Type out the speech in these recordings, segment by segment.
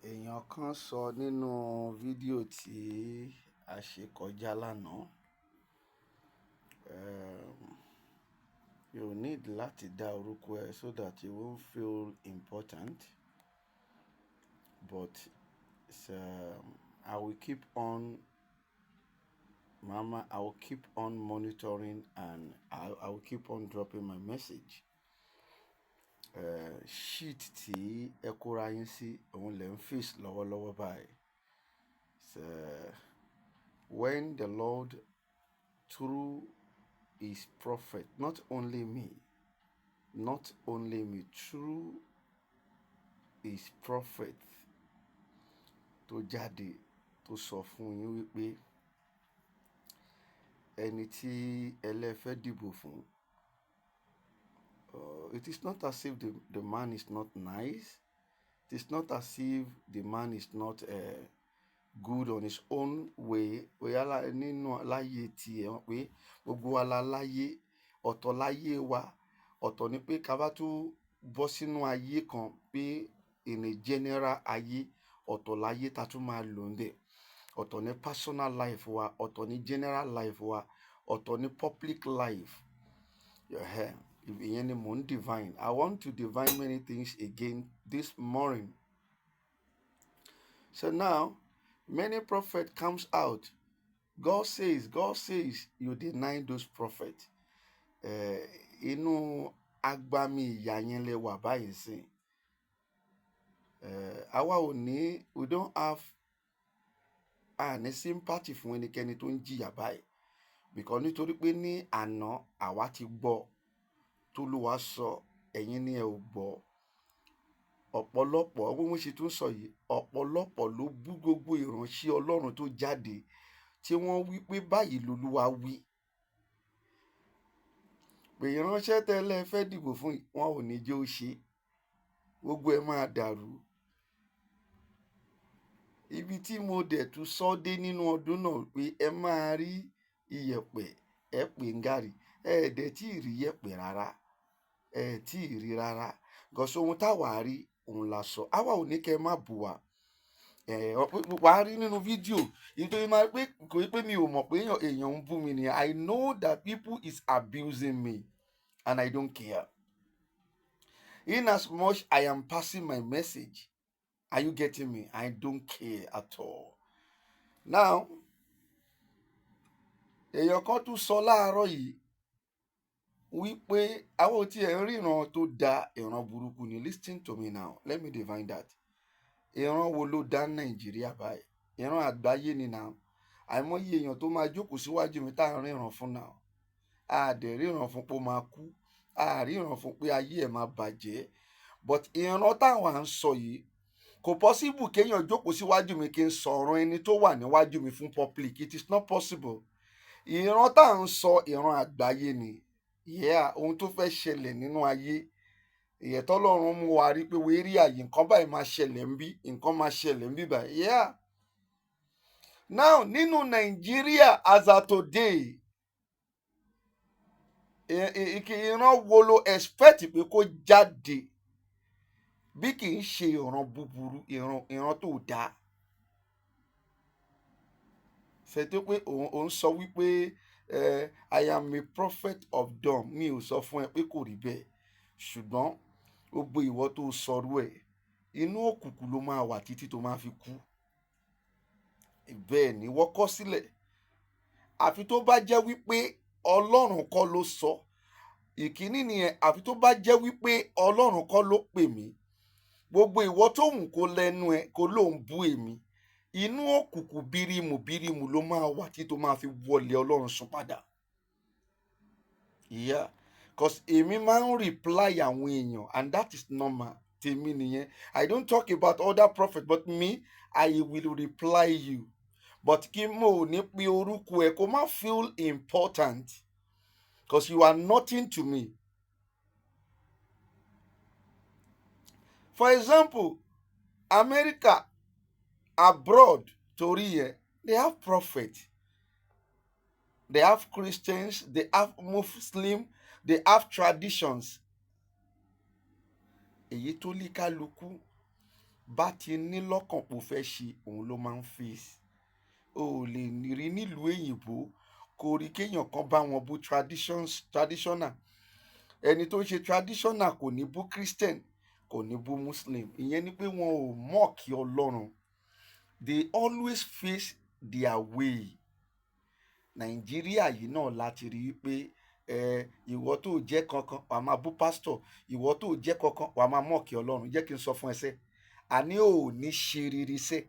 èèyàn kan sọ nínú fídíò tí a ṣe kọjá lánàá, you need láti dá orúkọ ẹ so that you won't feel important, but I will keep on I will keep on monitoring and I will keep on dropping my message. Sheet tí ẹ kóra yín sí òun lè ń face lọ́wọ́lọ́wọ́ báyìí. So, when the Lord through his prophet, not only me, through his prophet tó jáde tó sọ fún yín wípé ẹni tí ẹlẹ́fẹ́ dìbò fún, it is not as if the man is not nice. It is not as if the man is not good on his own way. Oyala nínú láyé tiẹ̀ pé gbogbo wa la láyé, ọ̀tọ̀ láyé wa, ọ̀tọ̀ ni pé ká bá tún bọ́ sínú ayé kan pé in a general ayé, ọ̀tọ̀ láyé tá tún máa lò ń bẹ̀. Ọ̀tọ̀ ni personal life wa, ọ̀tọ̀ ni general life wa, ọ̀tọ̀ ni public life. Ìyẹn ni mò ń divine. I want to divine many things again this morning. So now, many prophet comes out. God says, you deny those prophets. Inú agbami ìyà yẹn lẹ wà báyìí sìn. Àwa ò ní, we don't have any sympathy fún ẹnikẹ́ni tó ń jìyà báyìí. Because nítorí pé ní àná àwa ti gbọ́ t'Olúwa sọ, ẹ̀yin ni ẹ ò gbọ́. Ọ̀pọ̀lọpọ̀, wọ́n ṣe tún sọ yìí, ọ̀pọ̀lọpọ̀ ló bú gbogbo ìránṣẹ́ Ọlọ́run tó jáde tí wọ́n wí pé báyìí l'Olúwa wí. Pé ìránṣẹ́ tẹ́lẹ̀ fẹ́ dìbò fún wọn ò ní jẹ́ ó ṣe. Gbogbo ẹ máa dàrú. Ibi tí mo dẹ̀ tún sọ dé nínú ọdún náà pé ẹ máa rí iyẹ̀pẹ̀, ẹ pè ń gàrí. Ẹ dẹ̀ tí ì rí iyẹ̀pẹ̀ rárá. Ẹ tí ì rí rárá. Gọ̀sọ̀ ohun táwa rí òun la sọ. Àwa ò ní kẹ́ ẹ má bù wá. Wà á rí nínú fídíò. Nítorí máa pé kò pé mi ò mọ̀ pé èèyàn ń bú mi ni. I know that people is abusing me and I don't care. In as much I am passing my message, are you getting me? I don't care at all. Now, èèyàn kan tún sọ láàárọ̀ yìí wípé àwọn tí ẹ̀ ń ríran tó da ìran burúkú ni. Listen to me now. Let me divine that. Ìran wo ló dá Nàìjíríà báyìí? Ìran àgbáyé ni now. Àìmọye èèyàn tó máa jókòó síwájú mi tá à ń ríran fún now. A dẹ̀ ríran fún pé ó máa kú. A ríran fún pé ayé ẹ̀ máa bàjẹ́. But ìran táwọn à ń sọ yìí, kò possible kéèyàn jókòó síwájú mi kí n sọ̀rọ̀ ẹni tó wà níwájú mi fún public. It is not possible. Ìran tá à ń sọ ìran àgbáyé ni. Ohun tó fẹ́ ṣẹlẹ̀ nínú ayé. Ìyẹn tọ́lọ́run mú wa rí pé wérí àyè nǹkan báyìí máa ṣẹlẹ̀ ń bí, nǹkan máa ṣẹlẹ̀ ń bí báyìí. Now, nínú Nàìjíríà as of today, ìran wo lo expect pé kó jáde bí kì í ṣe ìran búburú, ìran tó dáa? Ṣé tó pé òun sọ wípé I am a prophet of dawn. Mi ò sọ fún ẹ pé kò rí bẹ́ẹ̀. Ṣùgbọ́n gbogbo ìwọ tó sọrú ẹ̀, inú òkùnkùn ló máa wà títí tó máa fi kú. Bẹ́ẹ̀ ni wọ́n kọ sílẹ̀. Àfi tó bá jẹ́ wípé Ọlọ́run kọ́ ló sọ. Ìkíní nìyẹn, àfi tó bá jẹ́ wípé Ọlọ́run kọ́ ló pè mí. Gbogbo ìwọ tó wù kó lẹ́nu ẹ kó ló ń bú èmi. Inú òkùnkùn bírímù ló máa wà títí tó máa fi wọlé Ọlọ́run sùn padà. Because èmi máa ń reply àwọn èèyàn and that is normal. Tèmi nìyẹn. I don't talk about other prophets, but me, I will reply you. But kí mo ní pé orúkọ ẹ kó má feel important because you are nothing to me. For example, America, abroad, torí ẹ, they have prophets. They have Christians, they have Muslims, they have traditions. Èyí tó lí kálukú bá ti ní lọ́kàn pò fẹ́ ṣe òun ló máa ń face. O ò lè rí nílùú òyìnbó kò rí kéèyàn kan bá wọn bú traditional. Ẹni tó ń ṣe traditional kò ní bú Christian, kò ní bú Muslim. Ìyẹn ni pé wọn ò mọ̀ọ́kì Ọlọ́run. They always face their way. Nàìjíríà yìí náà láti rí i pé ìwọ tó jẹ́ kankan wàá máa bú pásítọ̀, ìwọ tó jẹ́ kankan wàá máa mọ̀ọ́kì Ọlọ́run. Jẹ́ kí n sọ fún ẹsẹ̀, àní ò ní ṣe rere sẹ́.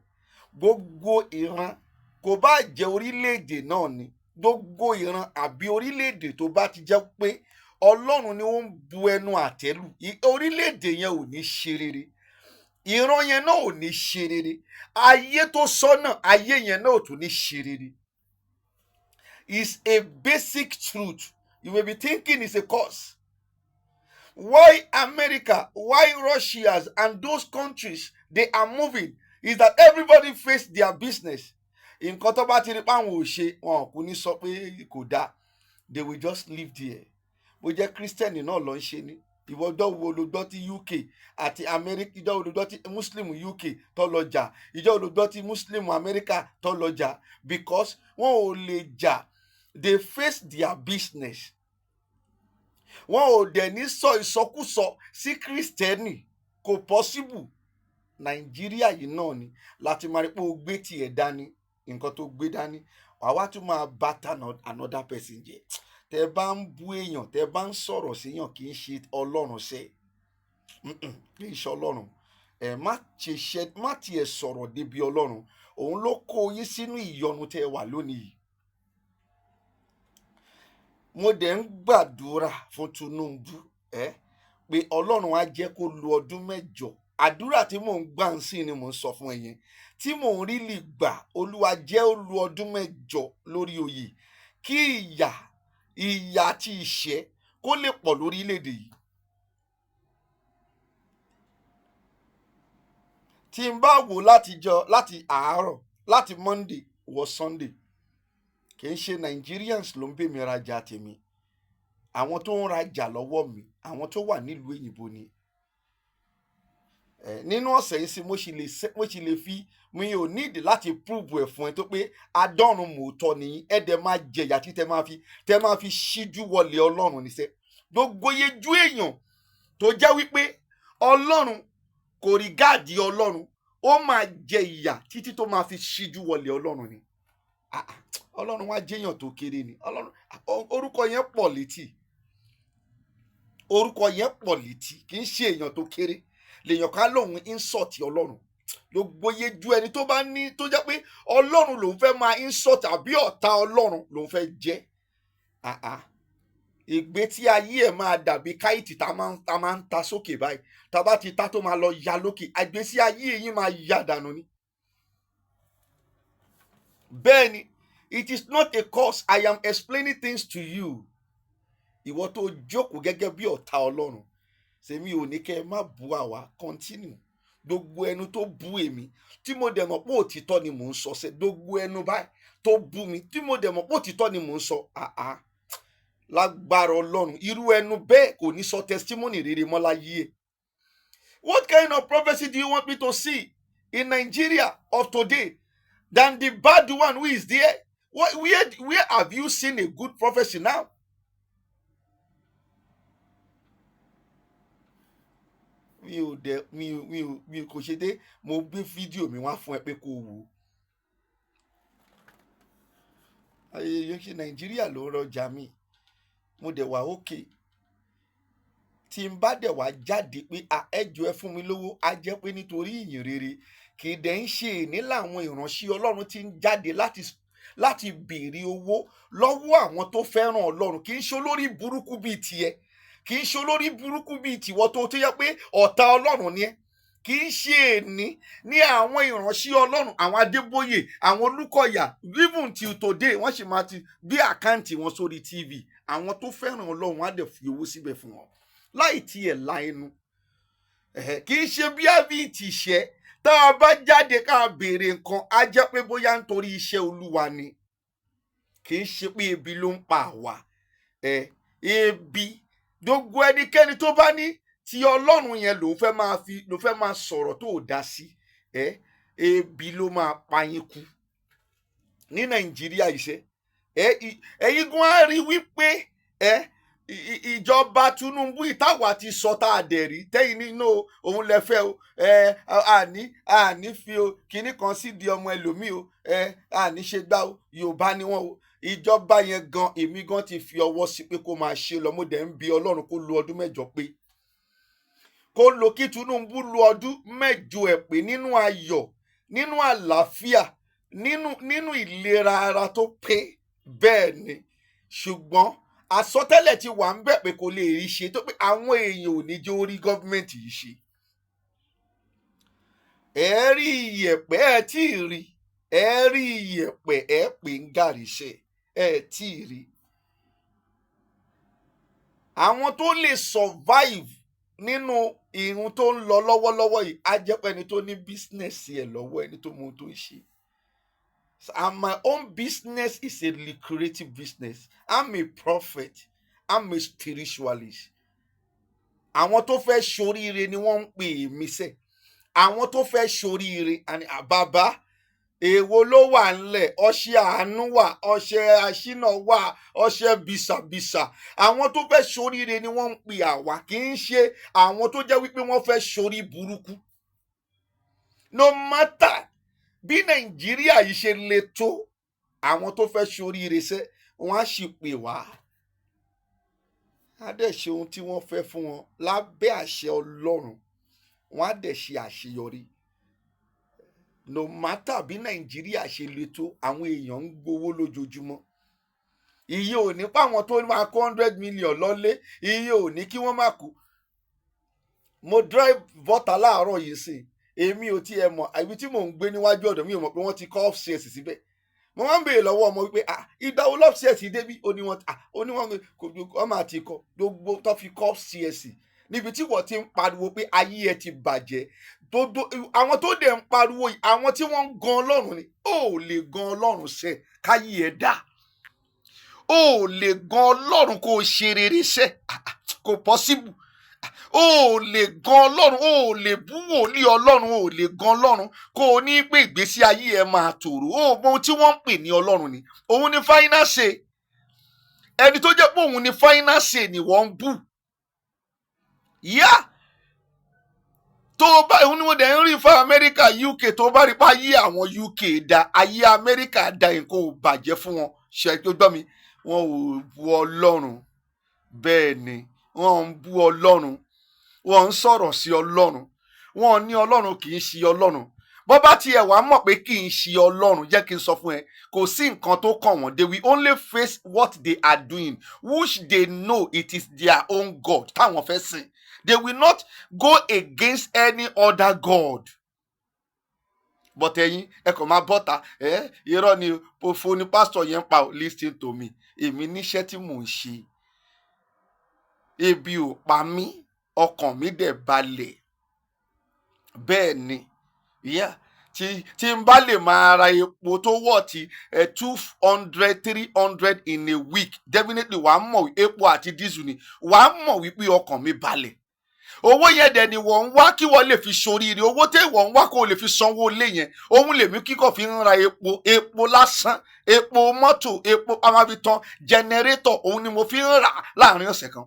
Gbogbo ìran kò bá jẹ́ orílẹ̀-èdè náà ni, gbogbo ìran àbí orílẹ̀-èdè tó bá ti jẹ́ pé Ọlọ́run ni ó ń bu ẹnu àtẹ́lù, orílẹ̀-èdè yẹn ò ní ṣe rere, ìran yẹn náà ò ní ṣe rere, ayé tó sọ́nà ayé yẹn náà ò tún ní ṣe rere. It's a basic truth. You may be thinking it's a cause. Why America, why Russia and those countries, they are moving is that everybody face their business. Nǹkan tó bá ti rí páwọn ò ṣe, wọn kò ní sọ pé kò dáa. They will just live there. Bó jẹ́ Christian náà ló ń ṣe ni. Ìwọ ọjọ́ wo ló gbọ́ tí UK àti America, ìjọ́ wo ló gbọ́ tí Muslim UK tó lọ jà, ìjọ́ wo ló gbọ́ tí Muslim America tó lọ jà, because wọn ò lè jà. They face their business. Wọn ò dẹ̀ ní sọ ìsọkúsọ sí Kristẹni, kò possible. Nàìjíríà yìí náà ni láti máa rí pé o gbé tiẹ̀ dání, nǹkan tó gbé dání, wàá wá tún máa bá another person jẹ. Tẹ bá ń bú èèyàn, tẹ bá ń sọ̀rọ̀ síyàn, kì í ṣe Ọlọ́run ṣe, kì í ṣe Ọlọ́run. Má tiẹ̀ sọ̀rọ̀ débi Ọlọ́run. Òun ló kó yín sínú ìyọnu tẹ wà lónìí. Mo dẹ̀ ń gbàdúrà fún Tinubu pé Ọlọ́run á jẹ́ kó lu ọdún 7. Àdúrà tí mò ń gbà ń sìn ni mò ń sọ fún ẹ̀yin, tí mò ń rí lè gbà, Olúwa jẹ́ ó lu ọdún 7 lórí oyè, kí ìyà àti ìṣẹ́ kó lè pọ̀ lórílẹ̀‐èdè yìí. Tí n bá wò láti àárọ̀, láti Monday wọ Sunday, kì í ṣe Nigerians ló ń bẹ̀ mí rajà tèmi. Àwọn tó ń rajà lọ́wọ́ mi, àwọn tó wà nílùú òyìnbó ni. Nínú ọ̀sẹ̀ yìí sí mo sì lè fi, mi ò nídìí láti prove ẹ̀ fún ẹ tó pé adọ́run mòótọ́ ni ẹ dẹ̀ máa jẹ̀yà tí tẹ máa fi ṣíjú wọlé Ọlọ́run níṣẹ́. Gbogbo yejú èèyàn tó jẹ́ wípé Ọlọ́run kò rí gáàdì Ọlọ́run, ó máa jẹ ìyà títí tó máa fi ṣíjú wọlé Ọlọ́run ni. Ọlọ́run wá jẹ́yàn tó kéré ni. Ọlọ́run, orúkọ yẹn pọ̀ létí, orúkọ yẹn pọ̀ létí, kì í ṣe èèyàn tó kéré lèèyàn ká lòun insult Ọlọ́run. Gbogbo yejú ẹni tó bá ní, tó jẹ́ pé Ọlọ́run lòun fẹ́ máa insult àbí ọ̀tá Ọlọ́run lòun fẹ́ jẹ́, ìgbé tí ayé ẹ̀ máa dàbí káìtì tá máa ń ta sókè báyìí, tá bá ti ta tó máa lọ ya lókè, àgbésí ayé yín máa ya dànù ni. Bẹ́ẹ̀ ni, it is not a cause. I am explaining things to you. Ìwọ tó jókòó gẹ́gẹ́ bí ọ̀tá Ọlọ́run, sèmi ò ní kẹ́ ẹ má bú àwa, continue. Gbogbo ẹnu tó bú èmi, tí mo dẹ̀ mọ̀ pé òtítọ́ ni mò ń sọ sẹ́, gbogbo ẹnu báyìí tó bú mi, tí mo dẹ̀ mọ̀ pé òtítọ́ ni mò ń sọ, lágbára Ọlọ́run, irú ẹnu bẹ́ẹ̀ kò ní sọ testimony rere mọ́ láyé ẹ̀. What kind of prophecy do you want me to see in Nigeria of today than the bad one who is there? Where have you seen a good prophecy now? mi kò ṣe dé, mo gbé fídíò mi wá fún ẹ pé kó wò ó. Ayẹyẹ ṣe Nàìjíríà ló rọjà mi, mo dẹ̀ wá òkè. Tí n bá dẹ̀ wá jáde pé ẹjọ́ ẹ fún mi lówó, á jẹ́ pé nítorí ìyìn rere. Kì í dẹ̀ ń ṣe èní làwọn ìránṣẹ́ Ọlọ́run ti ń jáde láti béèrè owó lọ́wọ́ àwọn tó fẹ́ràn Ọlọ́run. Kì í ṣe olórí burúkú bíi tiẹ̀, kì í ṣe olórí burúkú bíi tiwọ tó yẹ pé ọ̀tá Ọlọ́run ni ẹ́. Kì í ṣe èní ní àwọn ìránṣẹ́ Ọlọ́run, àwọn Adébóyè, àwọn Olúkọ̀yà, even till today wọ́n sì máa ti gbé àkáǹtì wọn sórí TV. Àwọn tó fẹ́ràn Ọlọ́run á dẹ̀ fi owó síbẹ̀ fún wọn láì tiẹ̀ la ẹnu. Kì í ṣe bí àbí ìtìṣẹ́ tá a bá jáde ká béèrè nǹkan, á jẹ́ pé bóyá nítorí iṣẹ́ Olúwa ni. Kì í ṣe pé ebi ló ń pa àwa. Ebi, gbogbo ẹnikẹ́ni tó bá ní tí Ọlọ́run yẹn ló fẹ́ máa sọ̀rọ̀ tó dá sí ebi ló máa pa yín kú ní Nàìjíríà iṣẹ́ ẹ̀yin gan á rí wípé ìjọba Tinubu ìtawà ti sọ tá a dẹ̀ rí tẹ́yìn nínú òun lẹ́fẹ́ o àní fi o kinní kan sí di ọmọ ẹlòmíì o àní ṣe gbá o Yorùbá ni wọ́n o ìjọba yẹn gan èmi gan ti fi ọwọ́ sí pé kó máa ṣe lọ mo dẹ̀ ń bi Ọlọ́run kó lo ọdún mẹ́jọ pé kó lo kí Tinubu lo ọdún mẹ́jọ ẹ̀ pé nínú ayọ̀ nínú àlàáfíà nínú ìlera ara tó pé bẹ́ẹ̀ ni ṣùgbọ́n àsọtẹ́lẹ̀ ti wà ń bẹ̀ pé kò lè rí ṣe tó pé àwọn èèyàn ò ní jẹ́ orí gọ́ọ̀mẹ̀ntì yìí ṣe ẹ rí iyẹ̀pẹ̀ ẹ tí ì rí ẹ rí iyẹ̀pẹ̀ ẹ pè ń gàrí ṣe ẹ tí ì rí àwọn tó lè survive nínú ìrun tó ń lọ lọ́wọ́lọ́wọ́ yìí á jẹ́ pé ẹni tó ní bísínẹ́sì ẹ̀ lọ́wọ́ ẹni tó mọ ohun tó ń ṣe. And my own business is a lucrative business. I'm a prophet. I'm a spiritualist. Àwọn tó fẹ́ ṣoríire ni wọ́n ń pè mí sẹ́. Àwọn tó fẹ́ ṣoríire àní bàbá èwo ló wà ńlẹ̀ ọṣẹ àánú wà ọṣẹ àṣínà wà ọṣẹ bìsàbìsà àwọn tó fẹ́ ṣoríire ni wọ́n ń pè àwa kì í ṣe àwọn tó jẹ́ wípé wọ́n fẹ́ ṣorí burúkú. No matter bí Nàìjíríà yìí ṣe le tó àwọn tó fẹ́ ṣoríire sẹ́ wọ́n á sì pè wá á dẹ̀ ṣe ohun tí wọ́n fẹ́ fún wọn lábẹ́ àṣẹ Ọlọ́run wọ́n á dẹ̀ ṣe àṣeyọrí. No matter bí Nàìjíríà ṣe le tó àwọn èèyàn ń gbowó lójoojúmọ́ iye ò ní páwọn tó máa kó 100 million lọ́lé iye ò ní kí wọ́n má kú. Mo drive bọ́tà láàárọ̀ yìí sìn èmi ò tiẹ̀ mọ̀ ibi tí mò ń gbé níwájú ọ̀dọ̀ mi ò mọ̀ pé wọ́n ti kọ́ upstairs síbẹ̀. Mo máa ń béèrè lọ́wọ́ ọmọ wípé ìgbà wo upstairs débí ó ní wọ́n máa ti kọ́ gbogbo tó fi kọ́ upstairs níbi tí wọ́n ti ń pariwo pé ayé ẹ ti bàjẹ́ àwọn tó dẹ̀ ń pariwo yìí àwọn tí wọ́n ń gan Ọlọ́run ni ó lè gan Ọlọ́run ṣe káyé ẹ dá ó lè gan Ọlọ́run kó o ṣe rere ṣe kò possible ó lè gan Ọlọ́run ó lè bú wòlíì Ọlọ́run ó lè gan Ọlọ́run kó o ní pé ìgbésí ayé ẹ máa tòrò ó mọ ohun tí wọ́n ń pè ní Ọlọ́run ni òun ni finance ẹni tó jẹ́ pé òun ni finance ni wọ́n ń bù yá tó bá òun ni wọ́n dẹ̀ ń rí fún Amẹ́ríkà UK tó bá rí pa ayé àwọn UK da ayé Amẹ́ríkà da nǹkan ò bàjẹ́ fún wọn ṣe tó gbọ́ mi wọn ò bú Ọlọ́run bẹ́ẹ̀ ni wọ́n ń bú Ọlọ́run wọ́n ń sọ̀rọ̀ sí Ọlọ́run wọ́n ní Ọlọ́run kì í ṣe Ọlọ́run bó bá tiẹ̀ wá mọ̀ pé kì í ṣe Ọlọ́run jẹ́ kí n sọ fún ẹ kò sí nǹkan tó kàn wọ́n they will only face what they are doing which they know it is their own God táwọn fẹ́ sìn. They will not go against any other God. But ẹ̀yin ẹ kàn máa bọ́ta irọ́ ni òfò ni pastor yẹn pa ò listen to me. Èmi níṣẹ́ tí mò ń ṣe. Ebi ò pa mí, ọkàn mi dẹ̀ balẹ̀. Bẹ́ẹ̀ ni, tí n bá lè máa ra epo tó wọ̀ tí 200, 300 in a week, definitely wàá mọ̀ epo àti diesel ni, wàá mọ̀ wípé ọkàn mi balẹ̀. Owó yẹn dẹ̀ ni wọ́n ń wá kí wọ́n lè fi ṣoríire owó tí wọ́n ń wá kó lè fi sanwó lé yẹn òun lèmi kíkọ̀ fi ń ra epo lásán epo mọ́tò epo amabitan jẹnẹrétọ̀ òun ni mo fi ń rà láàrin ọ̀sẹ̀ kan.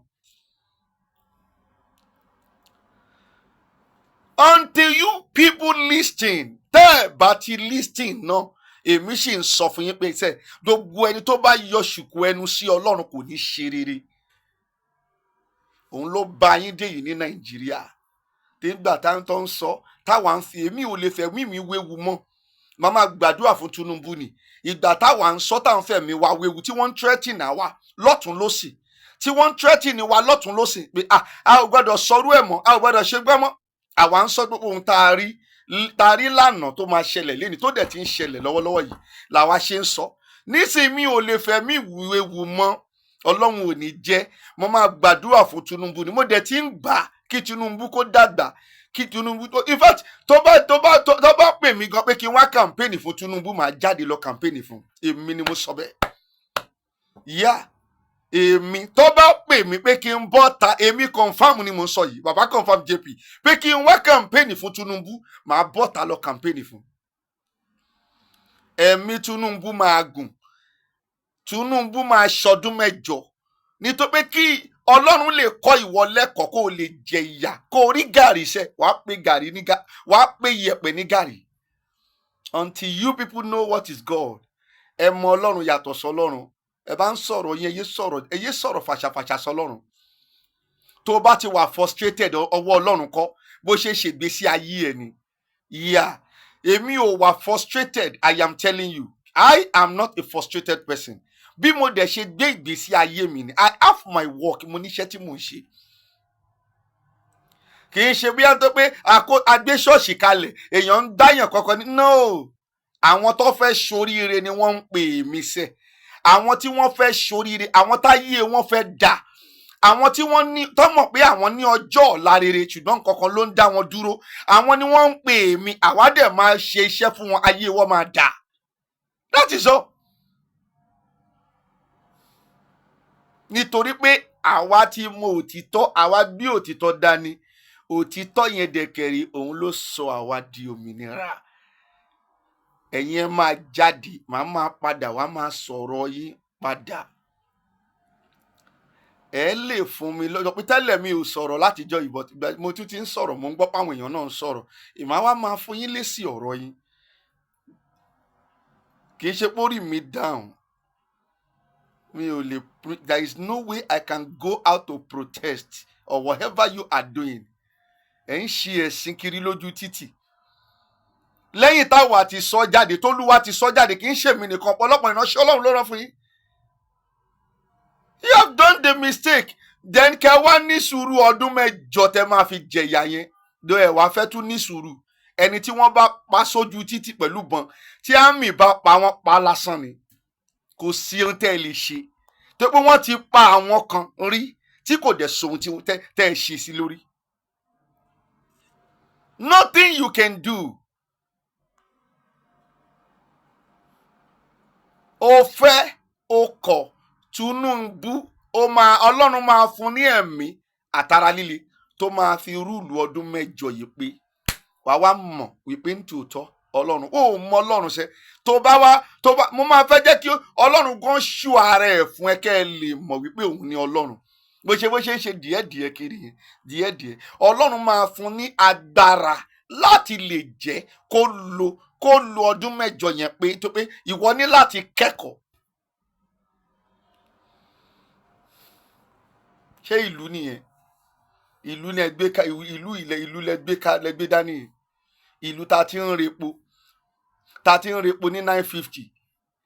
Until you people listen tẹ́ ẹ̀ bá ti listen náà èmi sì ń sọ fún yín pé gbogbo ẹni tó bá yọ ṣùkú ẹnu sí Ọlọ́run kò ní ṣe rere. Òun ló bá yín dé yìí ní Nàìjíríà tí nígbà táwọn tó ń sọ táwa ń fi èmi ò lè fẹ́ mímí wéwu mọ́ màá máa gbàdúrà fún Tinubu ni ìgbà táwa ń sọ táwọn fẹ́ mi wá wéwu tí wọ́n ń tírẹ́tìnì àwa lọ́tún lọ́sì tí wọ́n ń tírẹ́tìnì wa lọ́tún lọ́sì pé a ò gbọ́dọ̀ sọrú ẹ̀ mọ́ a ò gbọ́dọ̀ ṣe gbẹ́ mọ́ àwa ń sọ gbogbo ohun tá a rí lánàá tó máa ṣẹlẹ̀ léni tó dẹ̀ ti ń ṣẹlẹ̀ lọ́wọ́lọ́wọ́ yìí làwa ṣe ń sọ nísìnyí mi ò lè fẹ́ mi wéwu mọ́ Ọlọ́run ò ní jẹ́ mo máa gbàdúrà fún Tinubu ni mo dẹ̀ ti ń gbà kí Tinubu kó dàgbà kí Tinubu tó in fact tó bá pè mí gan pé kí n wá kàmpéènì fún Tinubu máa jáde lọ kàmpéènì fún èmi ni mo sọ bẹ́ẹ̀ yá èmi tó bá pè mí pé kí n bọ́ ta, èmi confam ni mo sọ yìí, bàbá confam JP, pé kí n wá kàmpéènì fún Tinubu, màá bọ́ ta lọ kàmpéènì fún. ẹ̀mí Tinubu máa gùn, Tinubu máa ṣọdún 8 nítorí pé kí Ọlọ́run lè kọ́ ìwọ lẹ́kọ̀ọ́ kó o lè jẹ ìyà, kó o rí gàrí iṣẹ́, wàá pé iyẹ̀pẹ̀ ní gàrí. Until you people know what is God, ẹ mọ Ọlọ́run yàtọ̀ sọ́lọ́run. Ẹ bá ń sọ̀rọ̀ yẹn, èyí sọ̀rọ̀ fàṣàfàṣà sọ́lọ́run. tó bá ti wà frustrated, ọwọ́ Ọlọ́run kọ́, bó ṣe ṣègbésí ayé ẹ ni. Yeah, èmi ò wà frustrated, I am telling you, I am not a frustrated person. Bí mo dẹ̀ ṣe gbé ìgbésí ayé mi ni, I have my work, mo níṣẹ́ tí mo ń ṣe. Kì í ṣe bí a tó pé agbé ṣọ́ọ̀ṣì kalẹ̀, èèyàn ń dáyàn kankan ní. No, àwọn tó fẹ́ ṣoríire ni wọ́n ń pè mí sẹ́. Àwọn tí wọ́n fẹ́ ṣoríire, àwọn táyé wọ́n fẹ́ dà, àwọn tí wọ́n ní tó mọ̀ pé àwọn ní ọjọ́ ọ̀la rere ṣùgbọ́n kankan ló ń dá wọn dúró, àwọn ni wọ́n ń pè mí, àwa dẹ̀ máa ṣe iṣẹ́ fún wọn, ayé wọn máa dà. That is all. Nítorí pé àwa tí mọ òtítọ́, àwa bí òtítọ́ dání, òtítọ́ yẹn dẹ̀kẹ̀rẹ̀ òun ló sọ àwa di òmìnira. Ẹ̀yin ẹ máa jáde, màá máa padà wá máa sọ̀rọ̀ yín padà. Ẹ lè fún mi lọ́jọ́ pé tẹ́lẹ̀ mi ò sọ̀rọ̀ látijọ́ ìbọn, mo tún ti ń sọ̀rọ̀, mo ń gbọ́ páwọn èèyàn náà ń sọ̀rọ̀, ìmọ̀ wá máa fún yín lésì ọ̀rọ̀ yín. Kì í ṣe pórí mi down. Mi ò lè, there is no way I can go out to protest or whatever you are doing. Ẹ ń ṣe ẹ̀sìn kiri lójú títì. Lẹ́yìn táwa ti sọ jáde, t'Olúwa ti sọ jáde, kì í ṣe mi nìkan, ọ̀pọ̀lọpọ̀ ìránṣẹ́ Ọlọ́run ló rán fún yín. You have done the mistake. Then kẹ wá ní sùúrù ọdún 8 tẹ máa fi jẹ̀yà yẹn. Do ẹ wá fẹ́ tún ní sùúrù. Ẹni tí wọ́n bá pa sójú títì pẹ̀lú bọn, tí àmì bá pa wọ́n pa lásán ni. Kò sí ohun tẹ́ ẹ lè ṣe. Tó pé wọ́n ti pa àwọn kan rí tí kò dẹ̀ sóhun tí tẹ́ ẹ ṣe sí lórí. Nothing you can do. Ó fẹ́, ó kọ̀, Tinubu, Ọlọ́run máa fún ní ẹ̀mí àtara líle tó máa fi rúùlù ọdún 8 yìí pé wàá wá mọ̀ wípé ní tòótọ́ Ọlọ́run, ó mọ Ọlọ́run ṣe. Mo máa fẹ́ jẹ́ kí Ọlọ́run gan ṣú ara ẹ̀ fún ẹ kẹ́ ẹ lè mọ̀ wípé òun ni Ọlọ́run. Bó ṣe ń ṣe díẹ̀díẹ̀ kiri yẹn, díẹ̀díẹ̀. Ọlọ́run máa fún ní agbára láti lè jẹ́ kó lo ọdún 8 yẹn pé tó pé ìwọ ní láti kẹ́kọ̀ọ́. Ṣé ìlú nìyẹn? Ìlú ni ẹgbẹ́ ká, ìlú lẹgbẹ́ dání yẹn. Ìlú ta ti ń repo ní 950.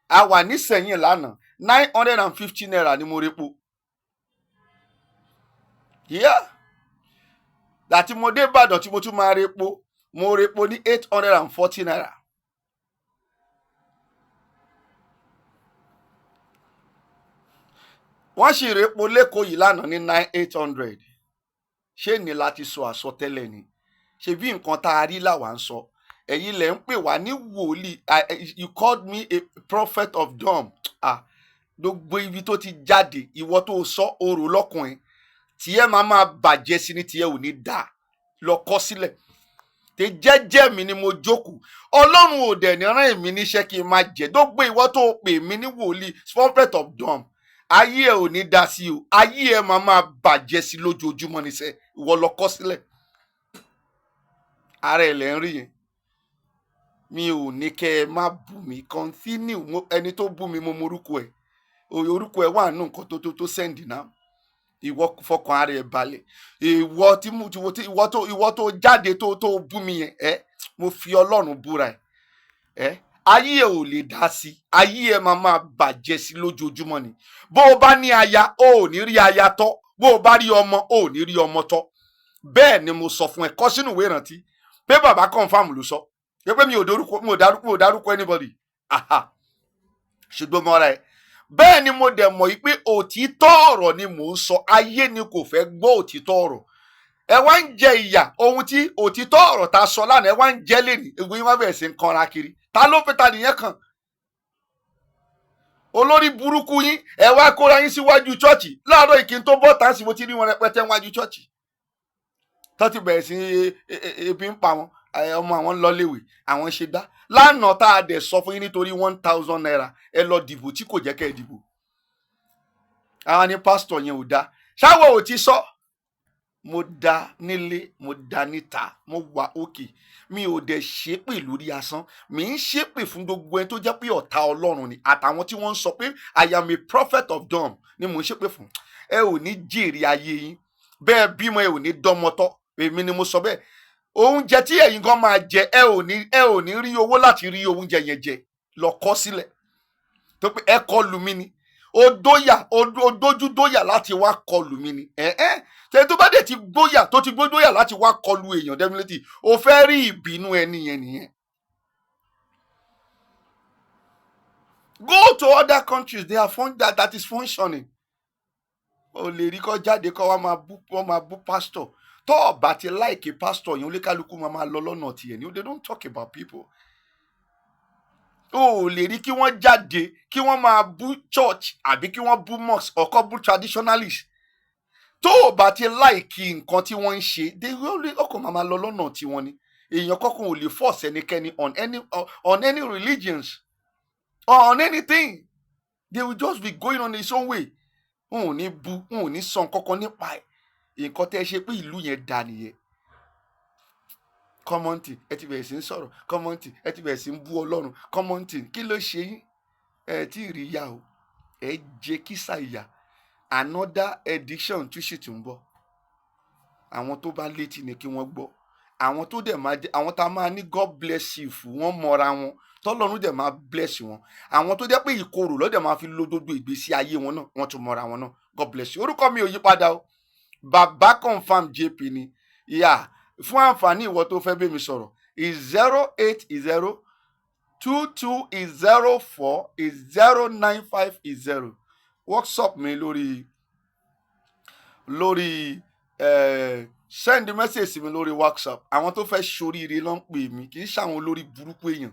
A wà nísẹ̀yìn lánàá, 950 naira ni mo repo. Yeah. Láti mo dé Ìbàdàn tí mo tún máa repo, mo repo ní 840 naira. Wọ́n sì repo lẹ́kọ̀ọ́ yìí lánàá ní 9800. Ṣé ní láti sọ àsọtẹ́lẹ̀ ni? Ṣé bí nǹkan tá a rí làwa ń sọ? Ẹ̀yin lẹ ń pè wá ní wòlíì. You called me a prophet of doom. Gbogbo ibi tó ti jáde, ìwọ tó sọ orò lọ́kùnrin, tiẹ̀ máa bàjẹ́ sí ni, tiẹ̀ ò ní dá lọ kọ sílẹ̀. Tẹ jẹ́jẹ́ mi ni mo jókòó. Ọlọ́run ò dẹ̀ ní rán èmi níṣẹ́ kí n máa jẹ́. Gbogbo ìwọ tó pè mí ní wòlíì, prophet of doom, ayé ẹ ò ní dá sí o. Ayé ẹ máa bàjẹ́ sí lójoojúmọ́ níṣẹ́. Ìwọ lọ kọ sílẹ̀. Ara ẹ̀ lẹ́ ń rí yẹn. Mi ò ní kẹ́ ẹ má bù mí. Continue. Ẹni tó bù mí mo mọ orúkọ ẹ̀. Orúkọ ẹ̀ wà nù nǹkan tó send náà. Ìwọ fọkàn ara ẹ̀ balẹ̀. Ìwọ tó jáde tó bù mí yẹn, mo fi Ọlọ́run búra ẹ̀. Ayé ẹ ò lè dá sí. Ayé ẹ máa bàjẹ́ sí lójoojúmọ́ ni. Bó o bá ní aya, o ò ní rí aya tọ́. Bó o bá rí ọmọ, o ò ní rí ọmọ tọ́. Bẹ́ẹ̀ ni mo sọ fún ẹ. Kọ sínú ìwé ìrántí pé bàbá confam ló sọ. Pé mi ò dárúkọ anybody. Ṣùgbọ́n mo ra ẹ̀. Bẹ́ẹ̀ ni mo dẹ̀ mọ̀ wípé òtítọ́ ọ̀rọ̀ ni mò ń sọ. Ayé ni kò fẹ́ gbọ́ òtítọ́ ọ̀rọ̀. Ẹ wá ń jẹ ìyà ohun tí òtítọ́ ọ̀rọ̀ ta sọ lánàá, ẹ wá ń jẹ lẹ́nìí. Egun yín wá bẹ̀rẹ̀ sí ń kanra kiri. Ta ló fẹ́ ta nìyẹn kan? olórí burúkú yín ẹ wá kóra yín síwájú chọ́ọ̀chì láàárọ̀ ìkín tó bọ́ tán sí mo ti rí wọn rẹpẹtẹ wájú chọ́ọ̀chì tó ti bẹ̀rẹ̀ sí ebi ń pa wọn ọmọ àwọn lọ́léwé àwọn ṣe dá lánàá tá a dẹ̀ sọ fún yín nítorí 1,000 naira ẹ lọ dìbò tí kò jẹ́ kẹ́ ẹ dìbò àwọn ní pásítọ̀ yẹn ò dá ṣáwọ̀ ò ti sọ mo dá nílé mo dá níta mo wà òkè mi ò dẹ̀ ṣépè lórí asán mi ń ṣépè fún gbogbo ẹni tó jẹ́ pé ọ̀tá ọlọ́run ni àtàwọn tí wọ́n ń sọ pé I am a prophet of doom ni mo ń ṣépè fún ẹ ò ní jèrè ayé yín bẹ́ẹ̀ bímọ ẹ ò ní dọ́mọtọ́ èmi ni mo sọ bẹ́ẹ̀ oúnjẹ tí ẹ̀yin gan máa jẹ ẹ ò ní rí owó láti rí oúnjẹ yẹn jẹ lọ kọ sílẹ̀ tó pé ẹ kọlù mí ni ó dójú dóyà láti wá kọlù mí ni tẹ tó bá dẹ̀ ti gbóyà tó ti gbóyà láti wá kọlù èèyàn definitely ó fẹ́ rí ìbínú ẹni yẹn nìyẹn. Go to other countries, they are that is functioning. O lè rí kọ́ jáde kọ́ wọ́n máa bú pastor tó ọba ti láìkè pastor yẹn oníkálukú máa lọ lọ́nà tiẹ̀ ni they don't talk about people. O lè rí kí wọ́n jáde kí wọ́n máa bú church àbí kí wọ́n bú mosque ọkọ bú traditionalist tó ọba ti láìkè nǹkan tí wọ́n ń ṣe ọkọ̀ máa lọ lọ́nà tiwọn ni èèyàn kọ́kọ́ ò lè force ẹnikẹ́ni on any religions or on anything they will just be going on his own way. Wọn ò ní bú wọn ò ní sọ nǹkankan nípa ẹ̀ nǹkan tẹ́ ẹ ṣe pé ìlú yẹn dá nìyẹn. Kọ́mọ́ntì ẹ ti bẹ̀rẹ̀ sí ń sọ̀rọ̀ kọ́mọ́ntì ẹ ti bẹ̀rẹ̀ sí ń bú ọlọ́run kọ́mọ́ntì kí ló ṣe yín ẹ tí ì rí ìyá o ẹ jẹ kísà ìyá another edition tún sì tún bọ̀ àwọn tó bá létí ni kí wọ́n gbọ́ àwọn tó dẹ̀ máa àwọn tá a máa ní God bless you fún wọn mọ́ra wọn tọ́lọ́run dẹ̀ máa bless wọn àwọn tó jẹ́ pé ìkorò lọ́dẹ̀ máa fi lódodo ìgbésí ayé wọn náà wọ́n tún mọ́ra wọn náà God bless you orúkọ mi ò yí padà o bàbá confam JP ni ìyá fún àǹfààní ìwọ tó fẹ́ bẹ́ mi sọ̀rọ̀ 08022040950 WhatsApp mi lórí send message mi lórí WhatsApp àwọn tó fẹ́ ṣoríire ló ń pè mí kì í ṣàwọn olórí burúkú èèyàn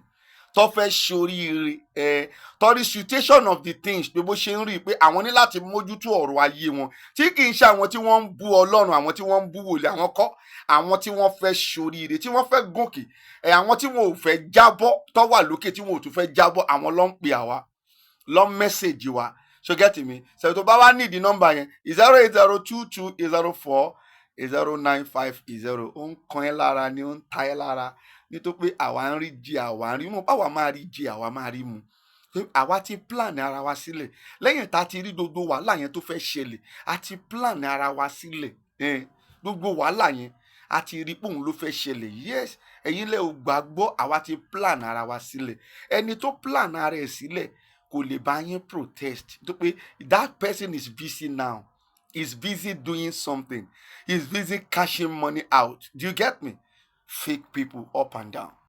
tó fẹ́ ṣoríire torí situation of the things pé bó ṣe ń rí i pé àwọn ní láti mójútó ọ̀rọ̀ ayé wọn tí kì í ṣe àwọn tí wọ́n ń bú ọlọ́run àwọn tí wọ́n ń bú wòlíì àwọn kọ́ àwọn tí wọ́n fẹ́ ṣoríire tí wọ́n fẹ́ gòkè àwọn tí wọn ò fẹ́ jábọ́ tó wà lókè tí wọn ò tún fẹ́ jábọ́ àwọn ló ń pè àwa ló ń mẹ́sẹ̀jì wa so get me ṣe tó bá wá nídìí nọ́mbà yẹn 08022040950 ó ń kan ẹ́ lára ni ó ń ta ẹ́ lára nítorí pé àwa ń rí jẹ àwa ń rí mu báwa máa rí jẹ àwa máa rí mu àwa ti plan ara wa sílẹ̀ lẹ́yìn tá a ti rí gbogbo wàhálà yẹn tó fẹ́ ṣẹlẹ̀ a ti plan ara wa sílẹ̀ gbogbo wàhálà yẹn a ti rí pé òun ló fẹ́ ṣẹlẹ̀ yes ẹ̀yin lẹ́ ò gbàgbọ́ àwa ti plan ara wa sílẹ̀ ẹni tó plan ara ẹ̀ sílẹ̀ kò lè bá yín protest tó pé that person is busy now is busy doing something is busy cashing money out do you get me fake people up and down.